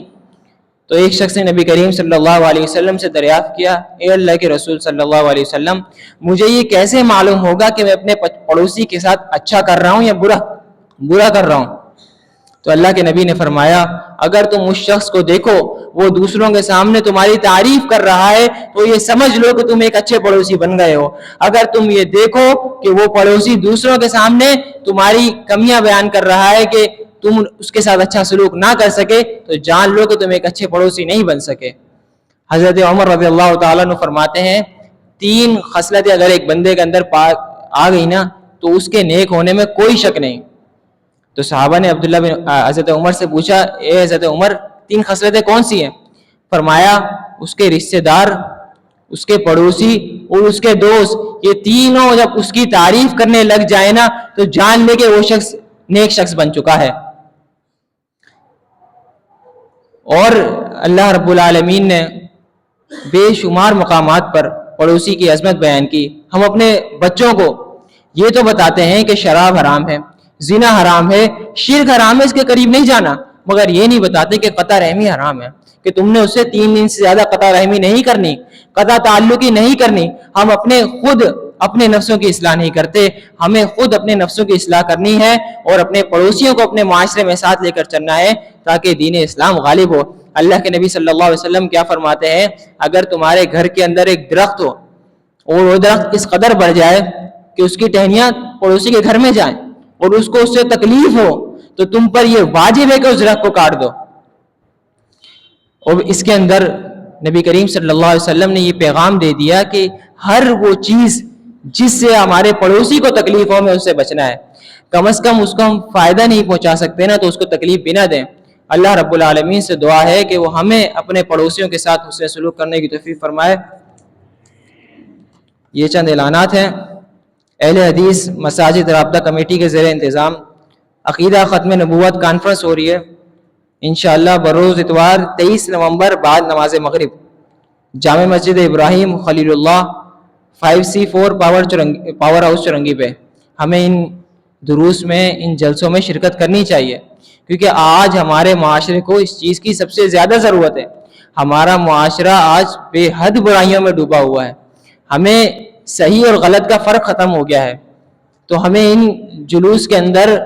Speaker 1: تو ایک شخص نے نبی کریم صلی اللہ علیہ وسلم سے دریافت کیا، اے اللہ کے رسول صلی اللہ علیہ وسلم مجھے یہ کیسے معلوم ہوگا کہ میں اپنے پڑوسی کے ساتھ اچھا کر رہا ہوں یا برا کر رہا ہوں؟ تو اللہ کے نبی نے فرمایا اگر تم اس شخص کو دیکھو وہ دوسروں کے سامنے تمہاری تعریف کر رہا ہے تو یہ سمجھ لو کہ تم ایک اچھے پڑوسی بن گئے ہو. اگر تم یہ دیکھو کہ وہ پڑوسی دوسروں کے سامنے تمہاری کمیاں بیان کر رہا ہے کہ تم اس کے ساتھ اچھا سلوک نہ کر سکے تو جان لو کہ تم ایک اچھے پڑوسی نہیں بن سکے. حضرت عمر رضی اللہ تعالیٰ عنہ فرماتے ہیں 3 خصلتیں اگر ایک بندے کے اندر آ گئی نا تو اس کے نیک ہونے میں کوئی شک نہیں. تو صحابہ نے عبداللہ بن حضرت عمر سے پوچھا اے حضرت عمر 3 خصلتیں کون سی ہیں؟ فرمایا اس کے رشتہ دار، اس کے پڑوسی اور اس کے دوست، یہ تینوں جب اس کی تعریف کرنے لگ جائے نا تو جان لے کہ وہ شخص نیک شخص بن چکا ہے. اور اللہ رب العالمین نے بے شمار مقامات پر پڑوسی کی عظمت بیان کی. ہم اپنے بچوں کو یہ تو بتاتے ہیں کہ شراب حرام ہے، زنا حرام ہے، شرک حرام ہے، اس کے قریب نہیں جانا، مگر یہ نہیں بتاتے کہ قطع رحمی حرام ہے، کہ تم نے اس سے 3 دن سے زیادہ قطع رحمی نہیں کرنی، قطع تعلقی نہیں کرنی. ہم اپنے نفسوں کی اصلاح نہیں کرتے، ہمیں خود اپنے نفسوں کی اصلاح کرنی ہے اور اپنے پڑوسیوں کو اپنے معاشرے میں ساتھ لے کر چلنا ہے تاکہ دین اسلام غالب ہو. اللہ کے نبی صلی اللہ علیہ وسلم کیا فرماتے ہیں؟ اگر تمہارے گھر کے اندر ایک درخت ہو اور وہ درخت اس قدر بڑھ جائے کہ اس کی ٹہنیاں پڑوسی کے گھر میں جائیں اور اس کو اس سے تکلیف ہو تو تم پر یہ واجب ہے کہ اس درخت کو کاٹ دو. اور اس کے اندر نبی کریم صلی اللہ علیہ وسلم نے یہ پیغام دے دیا کہ ہر وہ چیز جس سے ہمارے پڑوسی کو تکلیف ہو ہمیں اس سے بچنا ہے. کم از کم اس کو ہم فائدہ نہیں پہنچا سکتے نا تو اس کو تکلیف بھی نہ دیں. اللہ رب العالمین سے دعا ہے کہ وہ ہمیں اپنے پڑوسیوں کے ساتھ حسن سلوک کرنے کی توفیق فرمائے. یہ چند اعلانات ہیں. اہل حدیث مساجد رابطہ کمیٹی کے زیر انتظام عقیدہ ختم نبوت کانفرنس ہو رہی ہے انشاءاللہ بروز اتوار 23 نومبر بعد نماز مغرب جامع مسجد ابراہیم خلیل اللہ 5C4 پاور ہاؤس چرنگی پہ. ہمیں ان دروس میں ان جلسوں میں شرکت کرنی چاہیے کیونکہ آج ہمارے معاشرے کو اس چیز کی سب سے زیادہ ضرورت ہے. ہمارا معاشرہ آج بے حد برائیوں میں ڈوبا ہوا ہے. ہمیں صحیح اور غلط کا فرق ختم ہو گیا ہے. تو ہمیں ان جلوس کے اندر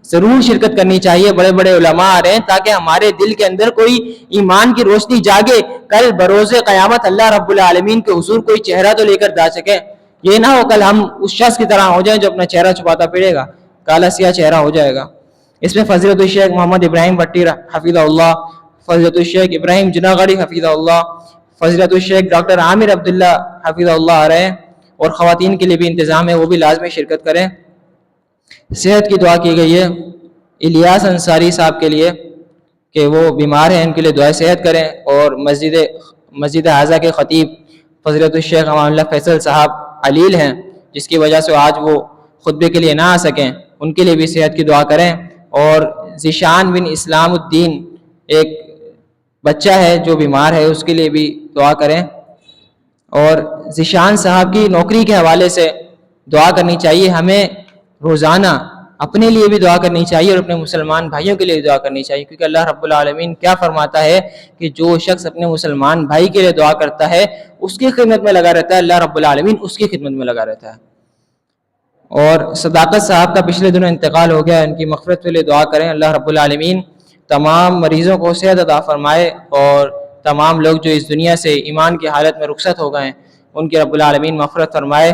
Speaker 1: ضرور شرکت کرنی چاہیے. بڑے بڑے علماء آ رہے ہیں تاکہ ہمارے دل کے اندر کوئی ایمان کی روشنی جاگے. کل بروز قیامت اللہ رب العالمین کے حضور کوئی چہرہ تو لے کر جا سکے. یہ نہ ہو کل ہم اس شخص کی طرح ہو جائیں جو اپنا چہرہ چھپاتا پھرے گا، کالا سیاہ چہرہ ہو جائے گا. اس میں فضیلت الشیخ محمد ابراہیم بٹی حفیظہ اللہ، فضیلت الشیخ ابراہیم جناغڑی حفیظہ اللہ، فضیلت الشیخ ڈاکٹر عامر عبداللہ حفیظہ اللہ آ رہے ہیں. اور خواتین کے لیے بھی انتظام ہے، وہ بھی لازمی شرکت کریں. صحت کی دعا کی گئی ہے الیاس انصاری صاحب کے لیے کہ وہ بیمار ہیں، ان کے لیے دعائے صحت کریں. اور مسجد حاضہ کے خطیب فضیلت الشیخ امان اللہ فیصل صاحب علیل ہیں جس کی وجہ سے آج وہ خطبے کے لیے نہ آ سکیں، ان کے لیے بھی صحت کی دعا کریں. اور ذیشان بن اسلام الدین ایک بچہ ہے جو بیمار ہے، اس کے لیے بھی دعا کریں. اور ذیشان صاحب کی نوکری کے حوالے سے دعا کرنی چاہیے. ہمیں روزانہ اپنے لیے بھی دعا کرنی چاہیے اور اپنے مسلمان بھائیوں کے لیے بھی دعا کرنی چاہیے کیونکہ اللہ رب العالمین کیا فرماتا ہے کہ جو شخص اپنے مسلمان بھائی کے لیے دعا کرتا ہے اس کی خدمت میں لگا رہتا ہے، اللہ رب العالمین اس کی خدمت میں لگا رہتا ہے. اور صداقت صاحب کا پچھلے دنوں انتقال ہو گیا، ان کی مغفرت کے لیے دعا کریں. اللہ رب العالمین تمام مریضوں کو صحت عطا فرمائے اور تمام لوگ جو اس دنیا سے ایمان کی حالت میں رخصت ہو گئے ہیں ان کی رب العالمین مغفرت فرمائے.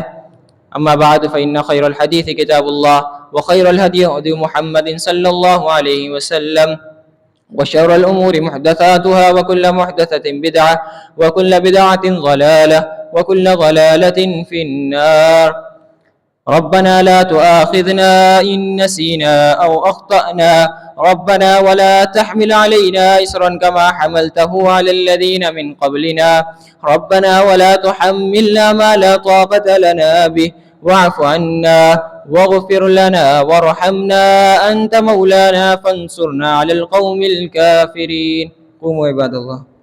Speaker 1: اما بعد فإن خير الحديث كتاب الله وخير الهدي هدي محمد صلى الله عليه وسلم وشر الأمور محدثاتها وكل محدثة بدعة وكل بدعة ضلالة وكل ضلالة في النار. ربنا لا تؤاخذنا إن نسينا أو أخطأنا ربنا ولا تحمل علينا إصرا كما حملته على الذين من قبلنا ربنا ولا تحملنا ما لا طاقة لنا به واعف عنا واغفر لنا وارحمنا أنت مولانا فانصرنا على القوم الكافرين. قوموا عباد الله.